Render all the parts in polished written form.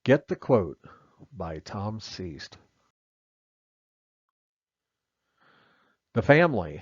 Get the Quote by Tom Seast. The family.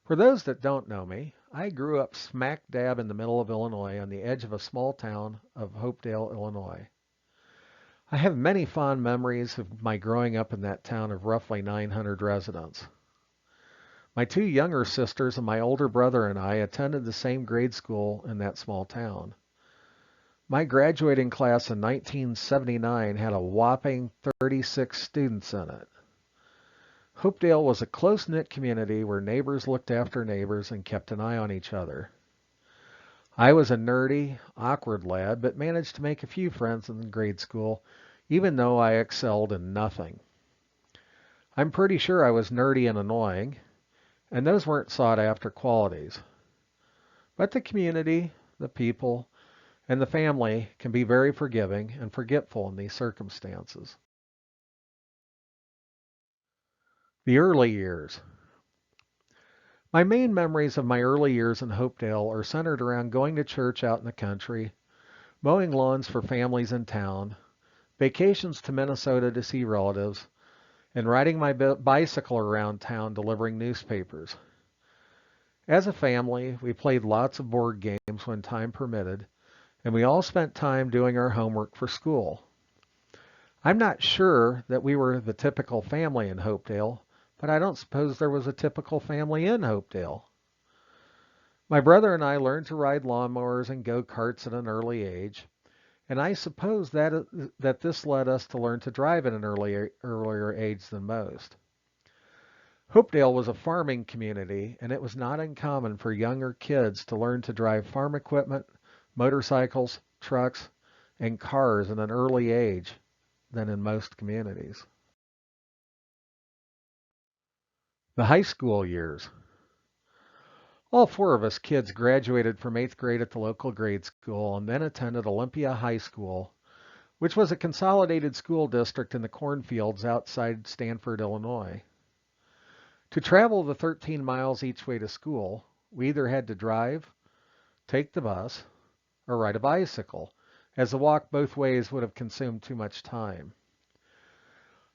For those that don't know me, I grew up smack dab in the middle of Illinois on the edge of a small town of Hopedale, Illinois. I have many fond memories of my growing up in that town of roughly 900 residents. My two younger sisters and my older brother and I attended the same grade school in that small town. My graduating class in 1979 had a whopping 36 students in it. Hopedale was a close-knit community where neighbors looked after neighbors and kept an eye on each other. I was a nerdy, awkward lad, but managed to make a few friends in grade school, even though I excelled in nothing. I'm pretty sure I was nerdy and annoying, and those weren't sought-after qualities. But the community, the people, and the family can be very forgiving and forgetful in these circumstances. The early years. My main memories of my early years in Hopedale are centered around going to church out in the country, mowing lawns for families in town, vacations to Minnesota to see relatives, and riding my bicycle around town delivering newspapers. As a family, we played lots of board games when time permitted, and we all spent time doing our homework for school. I'm not sure that we were the typical family in Hopedale, but I don't suppose there was a typical family in Hopedale. My brother and I learned to ride lawnmowers and go-karts at an early age, and I suppose that this led us to learn to drive at an earlier age than most. Hopedale was a farming community, and it was not uncommon for younger kids to learn to drive farm equipment, motorcycles, trucks, and cars at an early age than in most communities. The high school years. All four of us kids graduated from 8th grade at the local grade school and then attended Olympia High School, which was a consolidated school district in the cornfields outside Stanford, Illinois. To travel the 13 miles each way to school, we either had to drive, take the bus, or ride a bicycle, as the walk both ways would have consumed too much time.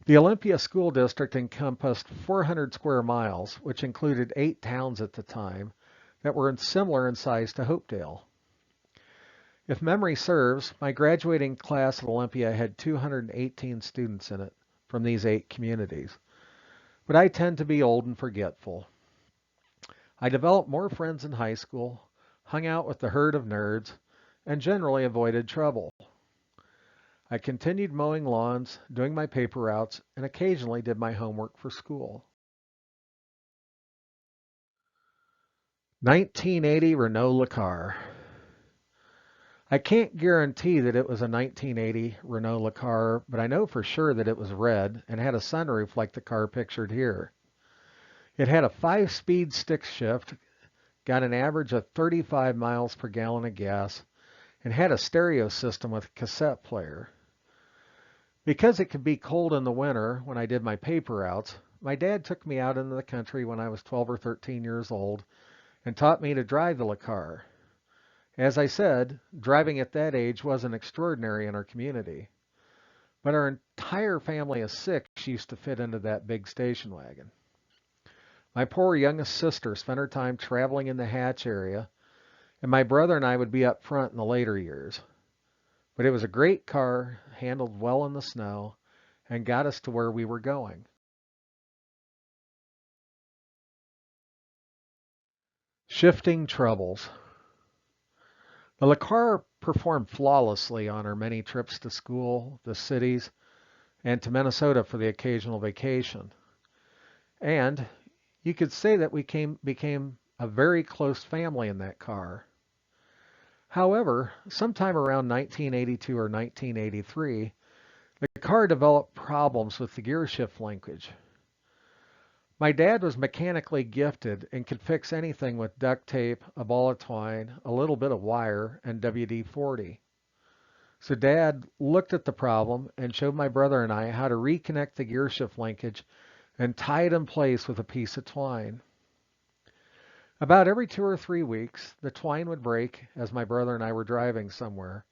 The Olympia School District encompassed 400 square miles, which included 8 towns at the time that were similar in size to Hopedale. If memory serves, my graduating class at Olympia had 218 students in it from these 8 communities. But I tend to be old and forgetful. I developed more friends in high school, hung out with the herd of nerds, and generally avoided trouble. I continued mowing lawns, doing my paper routes, and occasionally did my homework for school. 1980 Renault LeCar. I can't guarantee that it was a 1980 Renault LeCar, but I know for sure that it was red and had a sunroof like the car pictured here. It had a 5-speed stick shift, got an average of 35 miles per gallon of gas, and had a stereo system with a cassette player. Because it could be cold in the winter when I did my paper routes, my dad took me out into the country when I was 12 or 13 years old and taught me to drive the LeCar. As I said, driving at that age wasn't extraordinary in our community, but our entire family of 6 used to fit into that big station wagon. My poor youngest sister spent her time traveling in the hatch area, and my brother and I would be up front in the later years. But it was a great car, handled well in the snow, and got us to where we were going. Shifting troubles. The LeCar performed flawlessly on our many trips to school, the cities, and to Minnesota for the occasional vacation. And you could say that we became a very close family in that car. However, sometime around 1982 or 1983, the car developed problems with the gear shift linkage. My dad was mechanically gifted and could fix anything with duct tape, a ball of twine, a little bit of wire, and WD-40. So Dad looked at the problem and showed my brother and I how to reconnect the gear shift linkage and tie it in place with a piece of twine. About every 2 or 3 weeks, the twine would break as my brother and I were driving somewhere,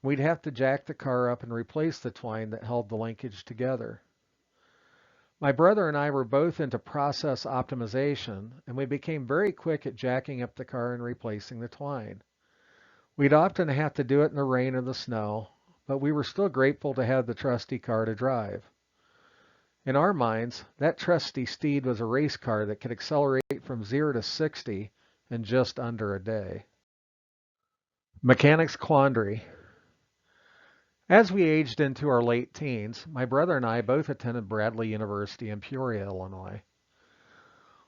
We'd have to jack the car up and replace the twine that held the linkage together. My brother and I were both into process optimization, and we became very quick at jacking up the car and replacing the twine. We'd often have to do it in the rain or the snow, but we were still grateful to have the trusty car to drive. In our minds, that trusty steed was a race car that could accelerate from 0 to 60 in just under a day. Mechanic's Quandary. As we aged into our late teens, my brother and I both attended Bradley University in Peoria, Illinois.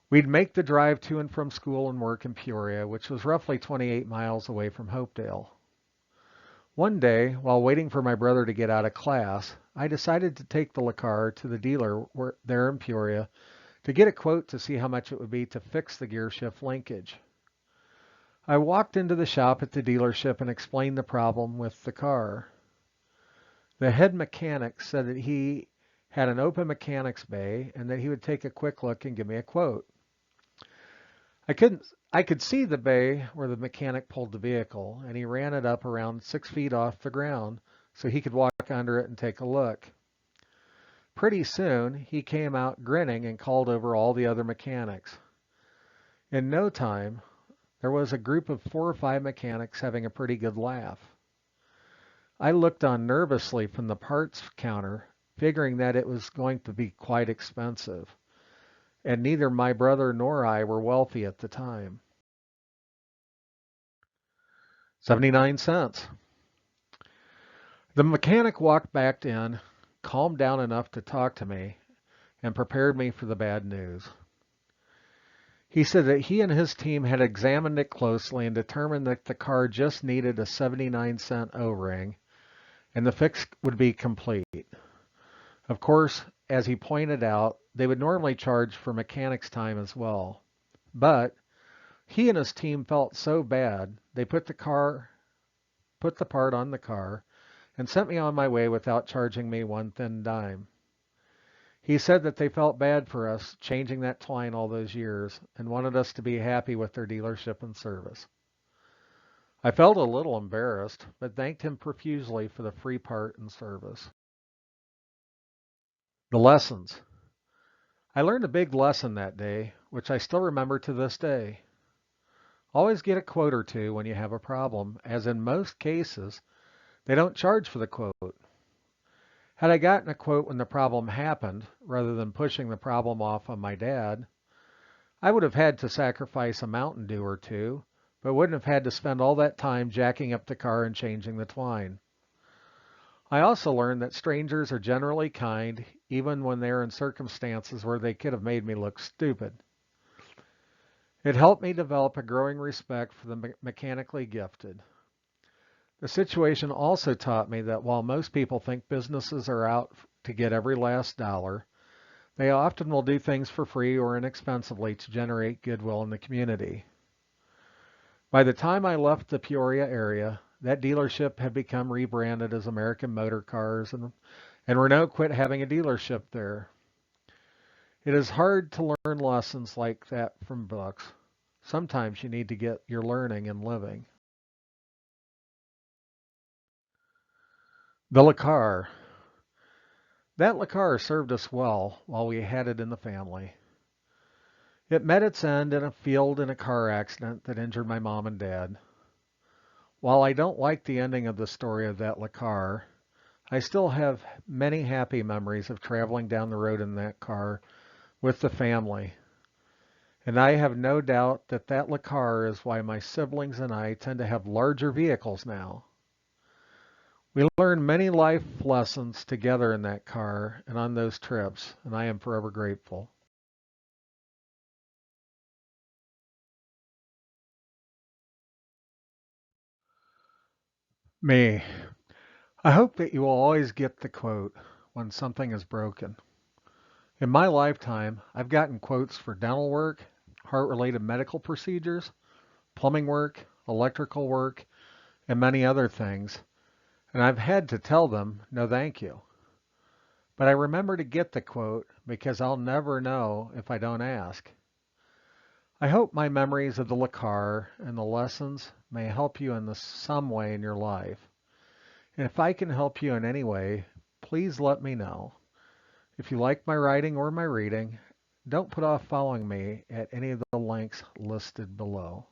We'd make the drive to and from school and work in Peoria, which was roughly 28 miles away from Hopedale. One day, while waiting for my brother to get out of class, I decided to take the LeCar to the dealer there in Peoria to get a quote to see how much it would be to fix the gear shift linkage. I walked into the shop at the dealership and explained the problem with the car. The head mechanic said that he had an open mechanics bay and that he would take a quick look and give me a quote. I could see the bay where the mechanic pulled the vehicle, and he ran it up around 6 feet off the ground so he could walk under it and take a look. Pretty soon, he came out grinning and called over all the other mechanics. In no time, there was a group of 4 or 5 mechanics having a pretty good laugh. I looked on nervously from the parts counter, figuring that it was going to be quite expensive, and neither my brother nor I were wealthy at the time. 79 cents. The mechanic walked back in, calmed down enough to talk to me, and prepared me for the bad news. He said that he and his team had examined it closely and determined that the car just needed a 79-cent O-ring, and the fix would be complete. Of course, as he pointed out, they would normally charge for mechanic's time as well. But he and his team felt so bad, they put the part on the car and sent me on my way without charging me one thin dime. He said that they felt bad for us changing that twine all those years and wanted us to be happy with their dealership and service. I felt a little embarrassed, but thanked him profusely for the free part and service. The lessons. I learned a big lesson that day, which I still remember to this day. Always get a quote or two when you have a problem, as in most cases, they don't charge for the quote. Had I gotten a quote when the problem happened, rather than pushing the problem off on my dad, I would have had to sacrifice a Mountain Dew or two, but wouldn't have had to spend all that time jacking up the car and changing the twine. I also learned that strangers are generally kind, even when they're in circumstances where they could have made me look stupid. It helped me develop a growing respect for the mechanically gifted. The situation also taught me that while most people think businesses are out to get every last dollar, they often will do things for free or inexpensively to generate goodwill in the community. By the time I left the Peoria area, that dealership had become rebranded as American Motor Cars, and Renault quit having a dealership there. It is hard to learn lessons like that from books. Sometimes you need to get your learning and living. The LeCar. That LeCar served us well while we had it in the family. It met its end in a field in a car accident that injured my mom and dad. While I don't like the ending of the story of that LeCar, I still have many happy memories of traveling down the road in that car with the family. And I have no doubt that that LeCar is why my siblings and I tend to have larger vehicles now. We learned many life lessons together in that car and on those trips, and I am forever grateful. Me. I hope that you will always get the quote when something is broken. In my lifetime, I've gotten quotes for dental work, heart-related medical procedures, plumbing work, electrical work, and many other things, and I've had to tell them, no thank you. But I remember to get the quote because I'll never know if I don't ask. I hope my memories of the LeCar and the lessons may help you in some way in your life. And if I can help you in any way, please let me know. If you like my writing or my reading, don't put off following me at any of the links listed below.